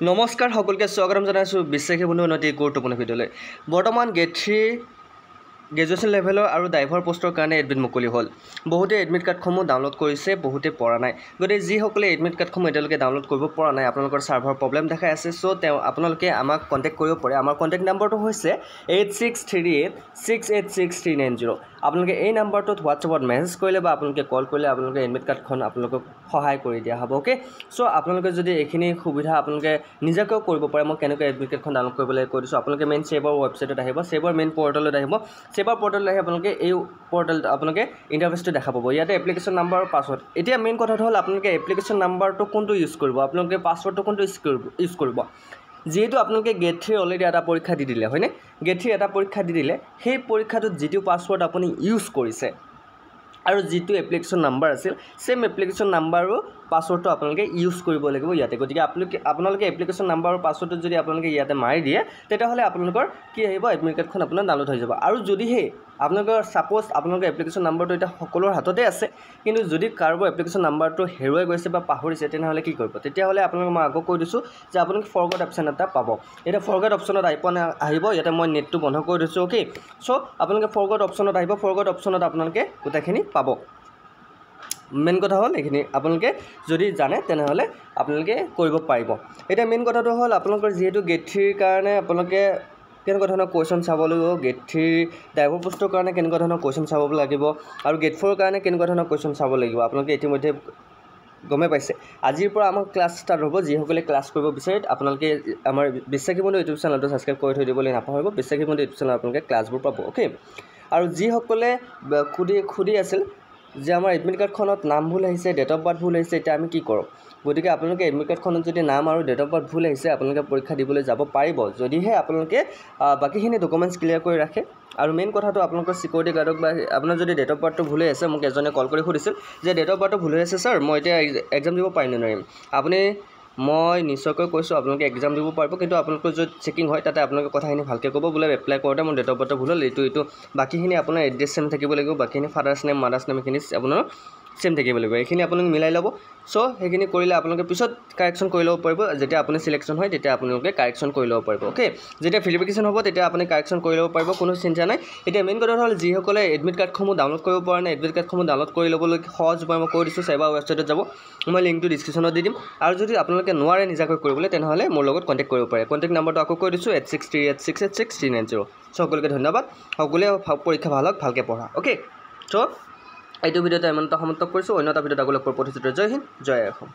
নমস্কাৰ সকলকে স্বাগতম জনাইছোঁ বিশ্বাসী বন্ধু উন্নতি গুৰুত্বপূৰ্ণ ভিডিঅ'লৈ বৰ্তমান গেট 3 গ্ৰেজুৱেশ্যন লেভেলৰ আৰু ড্ৰাইভাৰ পোষ্টৰ কাৰণে এডমিট মুকলি হ'ল বহুতে এডমিট কাৰ্ডসমূহ ডাউনলোড কৰিছে বহুতে পৰা নাই গতিকে যিসকলে এডমিট কাৰ্ডসমূহ এতিয়ালৈকে ডাউনলোড কৰিব পৰা নাই আপোনালোকৰ সাৰ্ভাৰ প্ৰব্লেম দেখাই আছে সো আপোনালোকে আমাক কন্টেক্ট কৰিব পাৰে আমাৰ কন্টেক্ট নম্বৰটো হৈছে 8638686390 আপোনালোকে এই নম্বৰটোত হোৱাটছএপত মেছেজ কৰিলে বা আপোনালোকে কল কৰিলে আপোনালোকে এডমিট কাৰ্ডখন আপোনালোকক সহায় কৰি দিয়া হ'ব ওকে সো আপোনালোকে যদি এইখিনি সুবিধা আপোনালোকে নিজাকৈ কৰিব পাৰে মই কেনেকৈ এডমিট কাৰ্ডখন ডাউনলোড কৰিবলৈ কৈ দিছোঁ আপোনালোকে মেইন সেবৰ ৱেবছাইটত আহিব সেবৰ মেইন পৰ্টেলত আহিব সেবৰ পৰ্টেলত আহি আপোনালোকে এই পৰ্টেল আপোনালোকে ইণ্টাৰফেচটো দেখা পাব ইয়াতে এপ্লিকেশ্যন নম্বৰ আৰু পাছৱৰ্ড এতিয়া মেইন কথাটো হ'ল আপোনালোকে এপ্লিকেশ্যন নম্বৰটো কোনটো ইউজ কৰিব আপোনালোকে পাছৱৰ্ডটো কোনটো ইউজ কৰিব যেহেতু আপোনালোকে গেট 3 অলৰেডি এটা পৰীক্ষা দি দিলে হয়নে গেট 3 এটা পৰীক্ষা দি দিলে সেই পৰীক্ষাটোত যিটো পাছৱৰ্ড আপুনি ইউজ কৰিছে আৰু যেটো এপ্লিকেশ্যন নম্বৰ আছিল সেম এপ্লিকেশ্যন নম্বৰ আৰু পাছৱৰ্ডটো আপোনালোকে ইউজ কৰিব লাগিব ইয়াতে গতিকে আপোনালোকে এপ্লিকেশ্যন নম্বৰ আৰু পাছৱৰ্ডটো যদি আপোনালোকে ইয়াতে মাৰি দিয়ে তেতিয়া হলে আপোনালোকৰ কি আহিব এডমিট কাৰ্ডখন আপোনাৰ ডাউনলোড হৈ যাব আৰু যদি হে আপোনালোকৰ সাপোজ আপোনালোকৰ এপ্লিকেশ্যন নম্বৰটো এটা সকলোৰ হাততে আছে কিন্তু যদি কাৰোবাৰ এপ্লিকেশ্যন নম্বৰটো হেৰুৱাই গৈছে বা পাহৰিছে তেনেহলে কি কৰিব তেতিয়া হলে আপোনালোক মই আগত কৈ দিছো যে আপোনালোকে ফৰগট অপচন এটা পাব এটা ফৰগট অপচনত আহিব ইয়াতে মই নেটটো বন্ধ কৰি দিছো ওকে সো আপোনালোকে ফৰগট অপচনত আহিব ফৰগট অপচনত আপোনালোকে গোটেইখিনি পাব মেইন কথা হ'ল এইখিনি আপোনালোকে যদি জানে তেনেহলে আপোনালোকে কৰিব পাৰিব এটা মেইন কথাটো হ'ল আপোনালোকৰ যেহেতু গেট 3 কাৰণে আপোনালোকে কেনেকুৱা ধৰণৰ কোৱেশ্চন চাব লাগিব গেট 3 ড্ৰাইভাৰ পোষ্টৰ কাৰণে কেনেকুৱা ধৰণৰ কোৱেশ্চন চাব লাগিব আৰু গেট 4 কাৰণে কেনেকুৱা ধৰণৰ কোৱেশ্চন চাব লাগিব আপোনালোকে ইতিমধ্যে গমে পাইছে আজিৰ পৰা আমাৰ ক্লাছ ষ্টাৰ্ট হ'ব যিসকলে ক্লাছ কৰিব বিচাৰে আপোনালোকে আমাৰ বিশ্বাসী বন্ধু ইউটিউব চেনেলটো সাবস্ক্ৰাইব কৰি থৈ দিবলৈ নাপাহৰিব বিশ্বাসী বন্ধু ইউটিউব চেনেল আপোনালোকে ক্লাছবোৰ পাব ওকে আৰু যিসকলে খুদি আছিল যে আমাৰ এডমিট কাৰ্ডখনত নাম ভুল আহিছে ডেট অফ বাৰ্থ ভুল আহিছে এটা আমি কি কৰোঁ গতিকে আপোনালোকে এডমিট কাৰ্ডখনত যদি নাম আৰু ডেট অফ বাৰ্থ ভুল আহিছে আপোনালোকে পৰীক্ষা দিবলৈ যাব পাৰিব যদিহে আপোনালোকে বাকিখিনি ডকুমেণ্টছ ক্লিয়াৰ কৰি ৰাখে আৰু মেইন কথাটো আপোনালোকৰ সিকিউৰিটি গাৰ্ডক বা আপোনাৰ যদি ডেট অফ বাৰ্থটো ভুল আছে মোক এজনে কল কৰি সুধিছিল যে ডেট অফ বাৰ্থটো ভুল আছে স্যাৰ মই এতিয়া এক্সাম দিব পাৰিম নে নোৱাৰিম আপুনি মই নিশ্চয়কৈ কৈছোঁ আপোনালোকে এক্সাম দিব পাৰিব কিন্তু আপোনালোকৰ যদি চেকিং হয় তাতে আপোনালোকে কথাখিনি ভালকৈ ক'ব বোলে এপ্লাই কৰোঁতে মোৰ ডেট অফ বাৰ্থটো ভুল হ'ল এইটো বাকিখিনি আপোনাৰ এড্ৰেছ চেম থাকিব লাগিব বাকিখিনি ফাদাৰ্ছ নেম মাদাৰ্ছ নেম এইখিনি আপোনাৰ সেম থাকিব লাগিব এইখিনি আপোনালোকে মিলাই ল'ব সো সেইখিনি কৰিলে আপোনালোকে পিছত কাৰেকশ্যন কৰি ল'ব পাৰিব যেতিয়া আপুনি সিলেকশ্যন হয় তেতিয়া আপোনালোকে কাৰেকশ্যন কৰি ল'ব পাৰিব ওকে যেতিয়া ভেৰিফিকেশ্যন হ'ব তেতিয়া আপুনি কাৰেকশ্যন কৰি ল'ব পাৰিব কোনো চিন্তা নাই এতিয়া মেইন কথা হ'ল যিসকলে এডমিট কাৰ্ডসমূহ ডাউনলোড কৰিব পৰা নাই এডমিট কাৰ্ডসমূহ ডাউনলোড কৰি ল'বলৈ সহজ উপায় মই কৈ দিছোঁ সেবা ৱেবছাইটত যাব মই লিংকটো ডিছক্ৰিপশ্যনত দি দিম আৰু যদি আপোনালোকে নোৱাৰে নিজাকৈ কৰিবলৈ তেনেহ'লে মোৰ লগত কণ্টেক্ট কৰিব পাৰে কণ্টেক্ট নম্বৰটো আকৌ কৈ দিছোঁ 8638686390 সকলোকে ধন্যবাদ সকলোৱে পৰীক্ষা ভাল হওক ভালকৈ পঢ়া ওকে চ' এইটো ভিডিঅ'টো ইমানটা সমাপ্ত কৰিছোঁ অন্য এটা ভিডিঅ'ত আকৌ লগ পোৱাৰ প্ৰতিশ্ৰুতি জয় হিন্দ জয় অসম